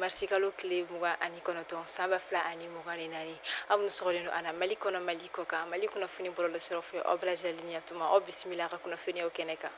marsikalo kile muga ani konoton samba fla ani muga ni nani amnu sogoleno ana malikono maliko ka malikuna fini bolo le serofo obraja linya tuma o bismillah ka kuna fini o keneka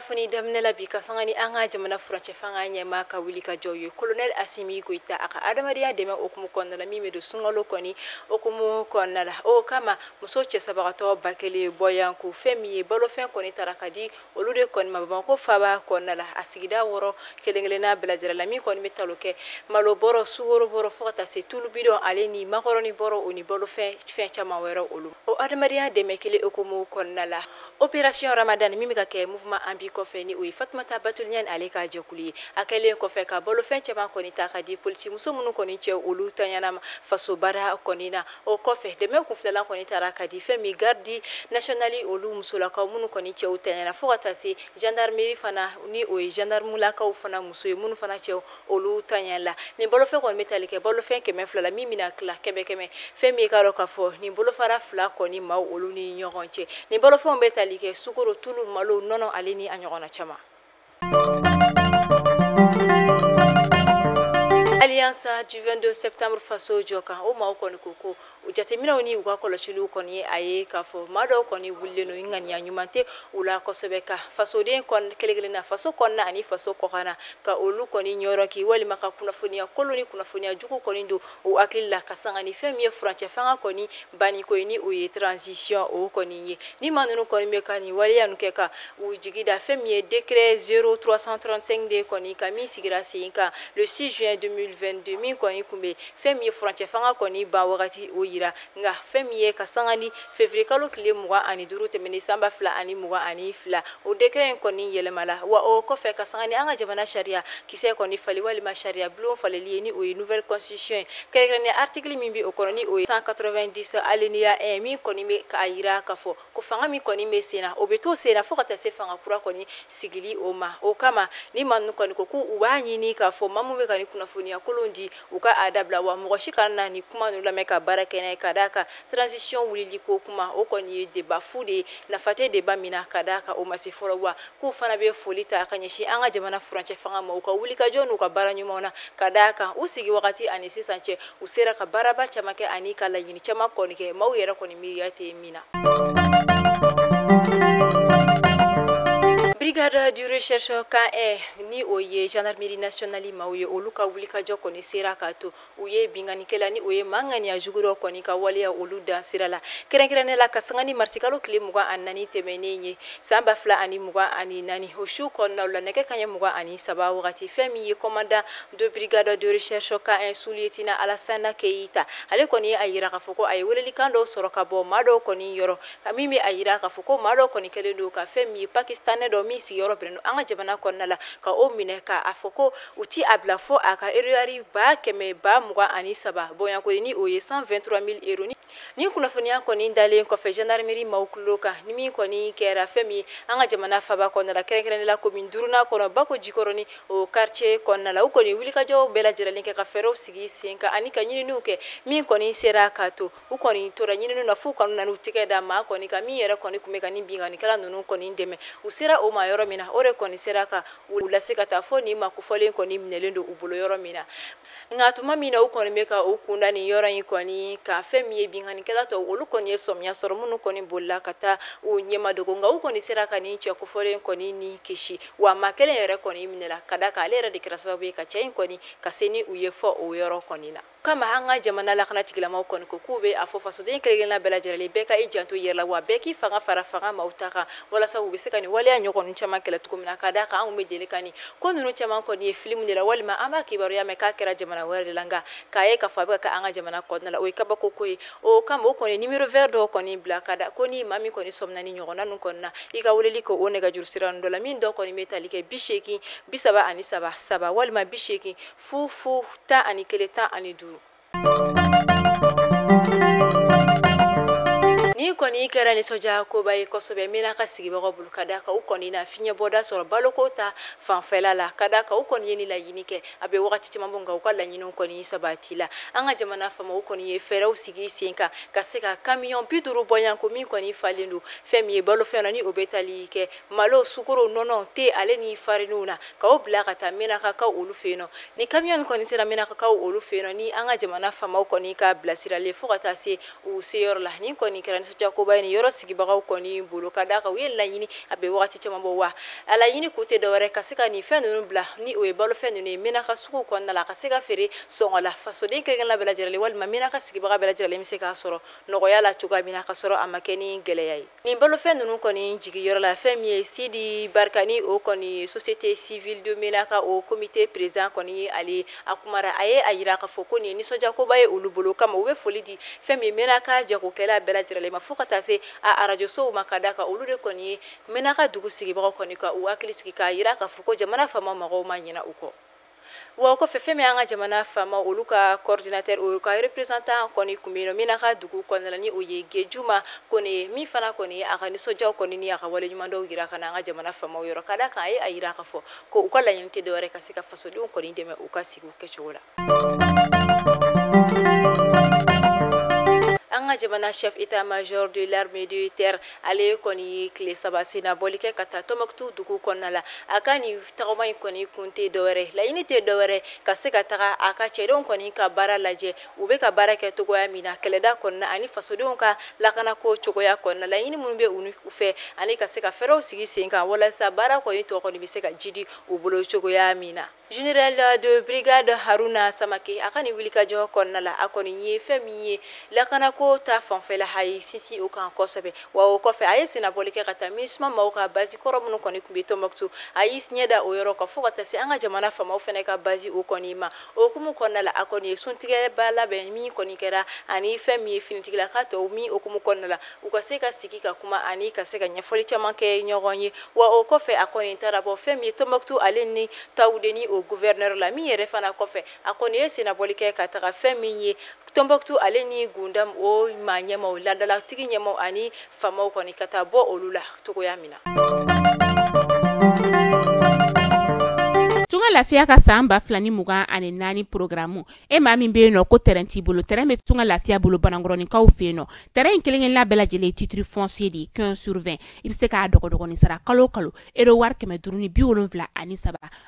funi damnela bi kasangani anga jamana furace fanga nyema ka wili ka joyo colonel Assimi Goita aka adamadiya deme okumu konnala mimi do sungalo koni okumu konnala o kama muso ce sabagato bakele boyanku femi bolo fen koni tarakadi olude koni mabama ko faba konnala asigida woro kelengele na beladira la mi koni metaloke malo boro sugoro boro fota se tulu bidon aleni makoroni boro oni bolo fen chama wero olu o adamadiya deme kele okumu konnala opération Ramadan mimi ka ke mouvement ambi ko feni o Fatmata Batul Nyan aleka jokuli akele ko fe ka bolo fe chama ko ni takadi police muso munu ko ni che olu tanyana faso bara ko ni na o ko fe de me ku flala ko ni tarakadi femi gardi nationali olu muso la ka munu ko ni che o tanyana fo ta si gendarmerie fana ni o gendarme la ka fana muso munu fana che olu tanyala ni bolo fe ko metalike bolo fe ke me flala mimi na kla kebe keme femi ka ro ka fo ni bolo fara fla ko ni ma olu ni nyogonche ni bolo fe metalike sukoro tulu malo nono alini anyogona chama Alliance du 22 septembre faso joka o ma ko ni koko ujate mina oni uga ko lachulu ko ni aye ka fo mado ko ni wulle no ngani anyumante ula ko sobeka faso de kon kelegele na faso kon na ani faso ko kana ka olu ko ni nyoro ki wali maka kuna fonia koloni kuna fonia juko ko ni do o akilla kasanga ni femi franche fanga ko ni bani ko ni o ye transition o ko ni manunu ko ni mekani wali anu ke ka ujigida femi décret 0335 de ko ni kami sigira sinka le 6 juin 2022 min koni kumbe femi franche fanga koni ba wakati oyira nga femi kasangani février kalo kile muga ani duru temene samba fla ani muga ani fla o décret koni yelemala wa o ko fe kasangani anga jamana sharia kise koni fali wali ma sharia blon fale lieni o nouvelle constitution kegrene article mimbi o koni o 190 alinéa 1 min koni me kaira kafo ko fanga mi koni me sena o beto sena fo kata se fanga kura koni sigili o ma o kama ni manu koni ko ku ubanyi ni kafo mamu me kani kuna foni kolondi uka adabla wa moshikana ni kuma no la meka barakena kadaka transition wulili ko kuma o koni débat fude na fate débat mina kadaka o masifolo wa ku fana be folita kanyeshi anga jamana franche fanga ma uka wulika jonu ka baranyuma ona kadaka usigi wakati anisi sanche usera ka baraba chamake ani kala yini chama koni ke mawera koni miyate mina Brigade du recherche KE ni oye gendarmerie nationale mauye oluka wulika joko ni sera kato uye bingani kela ni oye mangani ya juguro koni ka wale ya oluda sirala kerenkerene la kasangani marsikalo kile muga anani temenenye samba fla ani muga ani nani hoshu konna la neke kanya muga ani saba wakati femi ye commandant de brigade de recherche KE Sulietina Alassana Keita ale koni ayira kafoko ay weleli kando soroka bo mado koni yoro kamimi ayira kafoko mado koni kele do ka femi Pakistan do si Europe no anga jabana konnala ka o mine ka afoko uti abla fo aka eriari ba keme ba muga ani saba boyan ko ni o 123,000 euros ni kuna fonia ko ni ndale ko fe gendarmerie mawkuloka ni mi ko ni kera femi anga jamana faba konnala kere la commune duruna ko bako jikoroni o quartier konnala ko ni wulika jo bela jirale ke ka fero sigi senka ani ka nyini nuke mi ko ni sera kato ko ni tora nyini na fu ko na nutike da ma ko ni ka mi yere ko ni kumeka ni binga ni kala nunu ko ni ndeme usera o ma yoro mina ore koni seraka ulasika tafoni makufole koni mnelendo ubulo yoro mina ngatuma mina ukoni meka ukunda ni yoro koni ka femi bingani kala to ulu koni somya soro munu koni bolla kata unyema dogo nga ukoni seraka ni nche kufole koni ni kishi wa makele yore koni mnela kadaka alera dikrasabe ka chain koni kaseni uyefo o yoro koni na kama hanga jamana la kana tigila ma koni ko kube afofa so den kelegena bela jerele beka ijanto yerla wa beki fanga fara fanga mautaka wala sa ubiseka ni wale anyoko chama kala tukumina kadaka angu medele kani ko nunu chama ko ni film de la walima ama kibaru ya meka kera jamana wale langa kae ka fabe ka anga jamana ko na la o ikaba ko koy o kama ko ni numero vert do ko ni black kada ko ni mami ko ni somna ni nyogona nun ko na iga wuleli ko onega jursiran do la min do ko ni metalike bisheki bisaba ani saba walima bisheki fu ta ani keleta ani duru ni ni kɔni kɛra nisɔndiya koba ye kosɛbɛ mina ka sigibagaw bolo ka da ka u kɔni na fiɲɛ bɔda sɔrɔ baloko ta fanfɛla la ka da ka u kɔni ye ni laɲini kɛ a bɛ wagati caman bɔ nka u ka laɲiniw kɔni sabati la an ka jamana fama u kɔni ye fɛɛrɛw sigi sen kan ka se ka camion 50 bɔyanko min kɔni falen don fɛn min ye balofɛn na ni o bɛ tali kɛ malo sukoro nɔnɔ te ale ni fariniw na ka o bila ka taa menakakaw olu fɛ yen nɔ ni camion kɔni sera menakakaw olu fɛ yen nɔ ni an ka jamana famaw kɔni ka bilasiralen fo ka taa se u seyɔrɔ la ni kɔni kɛra nisɔndiya koba ye ni yɔrɔ sigibagaw kɔni bolo ka da kan u ye laɲini a bɛ wagati caman bɔ wa a laɲini kun tɛ dɔwɛrɛ ka se ka nin fɛn ninnu bila ni o ye balofɛn ninnu ye menaka sugu kɔnɔna la ka se ka feere sɔngɔ la fasoden kelen bɛɛ lajɛlen walima menaka sigibaga bɛɛ lajɛlen bɛ se k'a sɔrɔ nɔgɔya la cogoya min na ka sɔrɔ a ma kɛ ni gɛlɛya ye nin balofɛn ninnu kɔni jigiyɔrɔ la fɛn min ye Sidi Barkani o kɔni société civile de menaka o comité président kɔni ye ale a kumara a ye a yira k'a fɔ ko nin ye nisɔndiya koba ye olu bolo kama u bɛ foli di fɛn min menaka jagokɛla bɛɛ lajɛlen ma fo ka taa se a arajosow ma ka da kan olu de kɔni ye menaka dugu sigibagaw kɔni ka u hakili sigi k'a yira k'a fɔ ko jamana faama mɔgɔw ma ɲina u kɔ wa kɔfɛ fɛn min an ka jamana faama olu ka coordinateur o ka représentant kɔni kun bɛ yen nɔ menaka dugu kɔnɔna la ni o ye Gejuma kɔni min fana kɔni a ka nisɔndiyaw kɔni ni a ka waleɲuman dɔw yira ka na an ka jamana faamaw yɔrɔ ka da kan a ye a yira k'a fɔ ko u ka laɲini tɛ dɔwɛrɛ ka se ka fasodenw kɔni dɛmɛ u ka sigi u kɛcogo la. An ka jamana chef état-major de l'armée de terre ale kɔni tile 3 senna bɔli kɛ ka taa Tɔnbɔkutu dugu kɔnɔna la a ka nin tagama in kɔni kun tɛ dɔwɛrɛ laɲini tɛ dɔwɛrɛ ka se ka taga a ka cɛdenw kɔni ka baara lajɛ u bɛ ka baara kɛ cogoya min na kɛlɛda kɔnɔna ani fasodenw ka lakanako cogoya kɔnɔna laɲini minnu bɛ u fɛ ani ka se ka fɛɛrɛw sigi sen kan walasa baara kɔni tɔ kɔni bɛ se ka jidi u bolo cogoya min na. Général de brigade Haruna Samake a ka nin wulikajɔ kɔnɔna la a kɔni ye fɛn min ye lakanako ta fanfɛla a ye sinsin o kan kosɛbɛ wa o kɔfɛ a ye sennabɔli kɛ ka taa MINUSMA maaw ka base kɔrɔ minnu kɔni tun bɛ Tɔnbɔkutu a y'i ɲɛ da o yɔrɔ kan fo ka taa se an ka jamana faamaw fana ka base o kɔni ma o hukumu kɔnɔna la a kɔni ye suntigɛba labɛn min kɔni kɛra ani fɛn min ye finitigilaka tɔw min hukumu kɔnɔna la u ka se ka sigi ka kuma ani ka se ka ɲɛfɔli caman kɛ ɲɔgɔn ye wa o kɔfɛ a kɔni taara bɔ fɛn min ye Tɔnbɔkutu ale ni Tawudeni o gouverneur la min yɛrɛ fana kɔfɛ a kɔni ye sennabɔli kɛ ka taga fɛn min ye Tɔnbɔkutu ale ni Gundam o maa ɲɛmaw laadalatigi ɲɛmaw ani faamaw kɔni ka taa bɔ olu la cogoya min na. Tunga lafiya ka san 2024 programme e maa min bɛ yen nɔ ko terrain t'i bolo terrain bɛ tunga lafiya bolo Banankɔrɔnikaw fɛ yen nɔ terrain in kelen-kelenna bɛɛ lajɛlen titre foncier de 15/20 i bɛ se k'a dɔgɔdɔgɔnin sara kalo kalo euro wari 573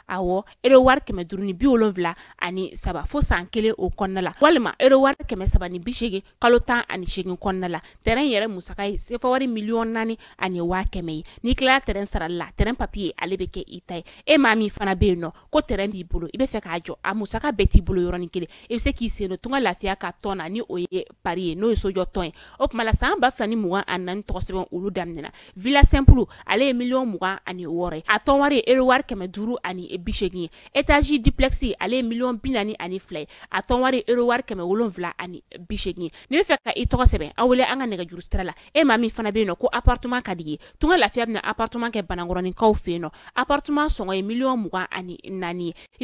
awɔ euro wari 573 fo san kelen o kɔnɔna la walima euro wari 380 kalo 18 kɔnɔna la terrain yɛrɛ musaka ye sefa wari $4,100,000 ye n'i tilala terrain sarali la terrain papier ale bɛ kɛ i ta ye e maa min fana bɛ yen nɔ ko terrain b'i bolo i bɛ fɛ k'a jɔ a musaka bɛɛ t'i bolo yɔrɔnin kelen i bɛ se k'i sen don tunga lafiya ka tɔn na ni o ye pari ye n'o ye sojɔ tɔn ye o tuma la san 2024 tɔgɔ sɛbɛn olu daminɛna villa simple ale ye $26,000 ye a tɔn wari ye euro wari 580 ye étage duplex ale ye $42,000 ye a tɔn wari ye euro wari 780 ye n'i bɛ fɛ ka i tɔgɔ sɛbɛn a wele an ka nɛgɛjuru sira la e maa min fana bɛ yen nɔ ko appartement ka di ye tunga lafiya bɛna appartement kɛ Banankɔrɔnikaw fɛ yen nɔ appartement sɔngɔ ye $24,000 ye i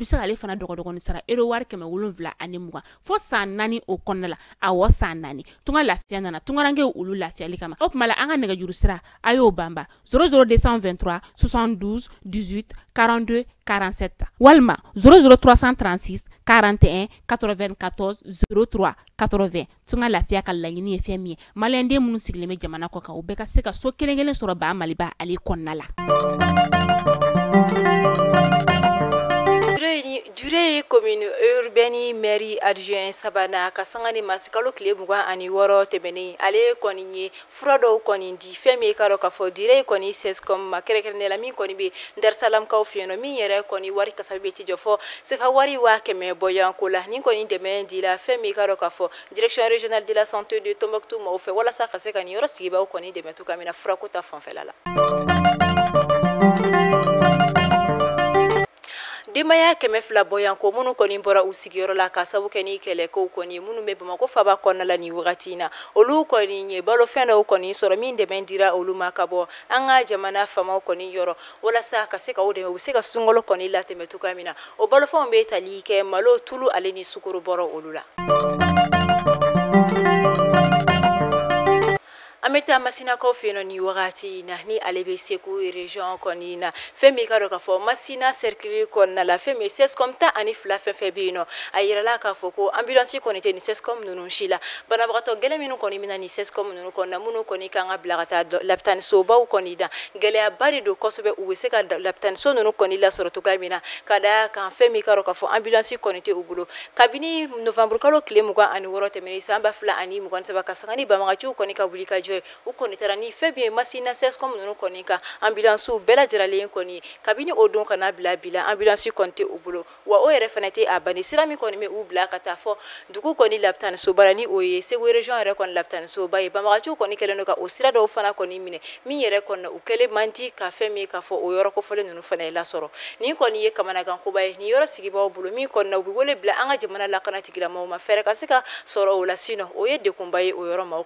bɛ se k'ale fana dɔgɔdɔgɔnin sara euro wari 720 fo san 4 o kɔnɔna la awɔ san 4 tunga lafiya nana tungaranke olu lafiyali kama o tuma la an ka nɛgɛjuru sira a y'o banba 00223 72 18 42 47 walima 00336 41 94 03 80 tunga lafiya ka laɲini ye fɛn min ye maliyɛnden minnu sigilen bɛ jamana kɔ kan u bɛɛ ka se ka so kelen-kelen sɔrɔ ba Maliba ale kɔnɔna la. Durée commune urbaine mairie adjoint sabana ka sanga ni masikalo tile 26 tɛmɛnen ale kɔni ye fura dɔw kɔni di fɛn min ka dɔ ka fɔ Durée kɔni CESCOM ma kɛrɛnkɛrɛnnen la min kɔni bɛ Darsalamkaw fɛ yen nɔ min yɛrɛ kɔni wari kasa bɛ ti jɔ fɔ sefa wari 100,000 bɔyanko la ni kɔni dɛmɛ dira fɛn min ka dɔ ka fɔ direction régionale de la santé de Tɔnbɔkutu maaw fɛ walasa ka se ka nin yɔrɔ sigibaw kɔni dɛmɛ cogoya min na furako ta fanfɛla la. Denbaya 200 bɔyanko minnu kɔni bɔra u sigiyɔrɔ la ka sabu kɛ ni kɛlɛkow kɔni minnu bɛ Bamakɔ faba kɔnɔna la ni wagati in na olu kɔni ye balofɛn dɔw kɔni sɔrɔ min dɛmɛ dira olu ma ka bɔ an ka jamana faamaw kɔni yɔrɔ walasa ka se ka o dɛmɛ u bɛ se ka sunkalo kɔni latɛmɛ cogoya min na o balofɛnw bɛ tali kɛ malo tulu ale ni sukoro bɔra olu la. ameta masina ko feno ni wagati na ni alebe seku region konina femi karo ka fo masina cercle kon la femi sescom ta ani fla febino ayira la ka fo ko ambulance ko ni sescom nunu shila bana bagato gele minu koni mina ni sescom nunu kon na munu koni kanga blagata laptan so baw koni da gele abari do kosobe uwese ka laptan so nunu koni la soroto kamina kada kan femi karo ka fo ambulance koni te ubulo kabini novembre kalo klemu ko ani worote meni samba fla ani mu kon saba kasangani ba magachu koni ka bulika ukoni tarani febie masina sescom nunu koni ka ambulance bela jirale koni kabini odon kana bila ambulance konte ubulo wa o yere fanate abani sirami koni me ubla kata fo dugu koni laptan so barani oye sego region yere kon laptan so baye bamagachu koni keleno ka osira do fana koni mine mi yere kon ukele manti ka femi ka fo o yoro ko fole nunu fana la soro ni koni ye kamana gan ko baye ni yoro sigi ba obulo mi kon na wole bla anga jamana la kana tigila ma fere kasika soro o la sino oye de kumbaye o yoro ma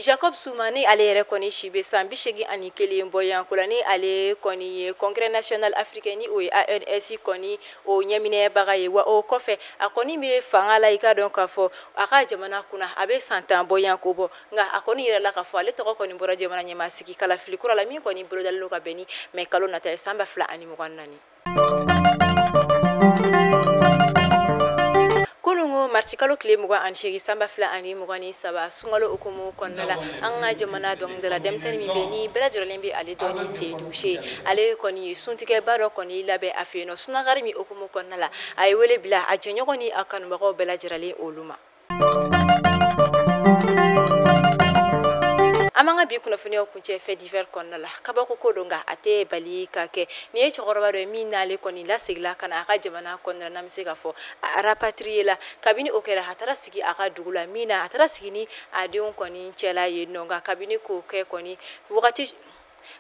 Jacob Soumani ale koni shibe sambi shegi ani kele mboyan kulani ale koni Congrès national africain ni o ANC koni o nyamine bagaye wa o kofe akoni me fangala ika donc afo aka jamana kuna abe santa mboyan kobo nga akoni yela ka fo ale to koni mbora jamana nyama siki kala filikura la mi koni bro dallo ka beni me kalo na ta samba fla ani mo nani kunungo marsikalo kile mugo anshegi samba fla ani mugani saba sungalo okumu konnala anga jamana dong de la demsen mi beni bela jolembe ale doni se douche ale koni suntike baro koni labe afeno sunagari mi okumu konnala ay wele bila ajenyo koni akanu bago bela jirale oluma amanga bi kuna fune okunche fait divers konnala kabako kodonga ate bali kake ni chokoroba do minale koni la sigla kana aka jamana konnala namse gafo rapatrier la kabini okera hatara sigi aka dugula mina hatara sigini adion koni chela yenonga kabini ko ke koni wakati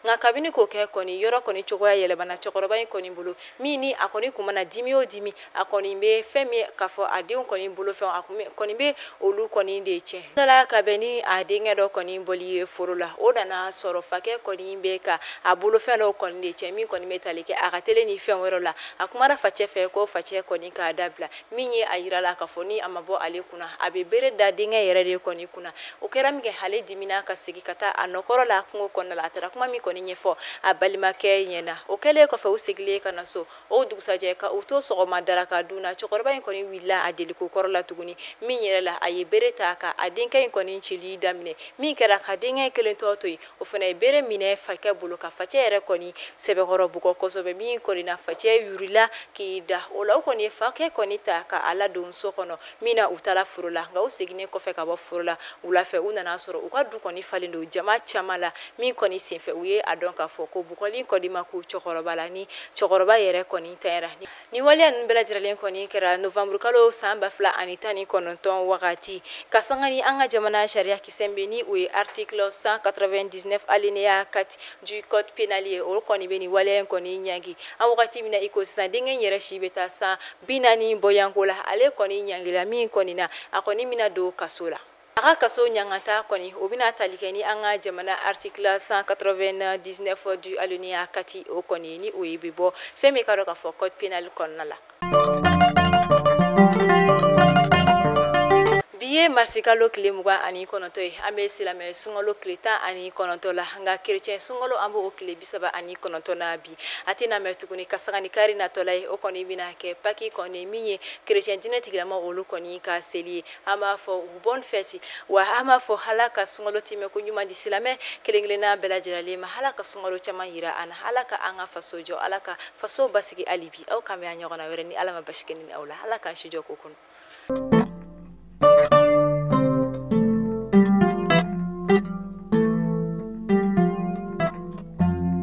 nga kabini ko ke koni yoro koni chogoya yele bana chokoroba koni bulu mini akoni kumana dimi o dimi akoni be femi kafo adion koni bulu fe akumi koni be olu koni deche dala kabeni adinga do koni boli forula odana soro fake koni be ka abulu fe no koni deche mi koni metalike akatele ni fe worola akumara fache fe ko fache koni ka dabla minye ayira la kafoni amabo ale kuna abe bere da dinga yere de koni kuna okera mi ke hale dimina ka sigi kata anokoro la kungo koni la tara kuma mi koni nyefo abalima ke nyena okele ko fa usigle kana so o dugsaje ka uto so madaraka duna chokorba koni willa adeli ko korola tuguni mi nyela aye bereta ka adinka koni chili damne mi kera ka dinga kelen totoy o fana bere mine fake bulu ka fache ere koni sebe goro buko ko so be mi koni na fache yurila ki da ola koni fake koni ta ka ala don so kono mina utala furula nga usigne ko fe ka bo furula ula fe una na soro uka du koni falindo jama chamala mi koni senfe uye adon ka fo ko bukoli ko dima ku chokoroba la ni chokoroba yere koni tera ni wali an bela jiralen koni kera novembre kalo samba fla anitani kononton wakati kasangani anga jamana sharia kisembe ni uye article 199 alinéa 4 du code pénal o koni beni wali koni nyangi an wakati mina iko sisa dingen yere shibeta sa binani boyangola ale koni nyangi la mi koni na akoni mina do kasola aka kaso nyangata koni obina talikeni anga jamana article 199 du alinéa 4 o koni ni oyibibo femi karo ka fo code pénal konnala biye marsikalo kile muga ani kononto ambe silame sungolo kleta ani kononto la nga chrétien sungolo ambo okile bisaba ani kononto na bi atina metukuni kasangani kari na tolai okoni bina ke paki koni minye chrétien dinetigila ma olu koni ka seli ama fo bonne fête wa ama fo halaka sungolo time ko nyuma di silame kelengele na bela jirale ma halaka sungolo chama hira ana halaka anga fasojo alaka faso basigi alibi au kame anyogona wereni alama bashikeni awla halaka shijo kokun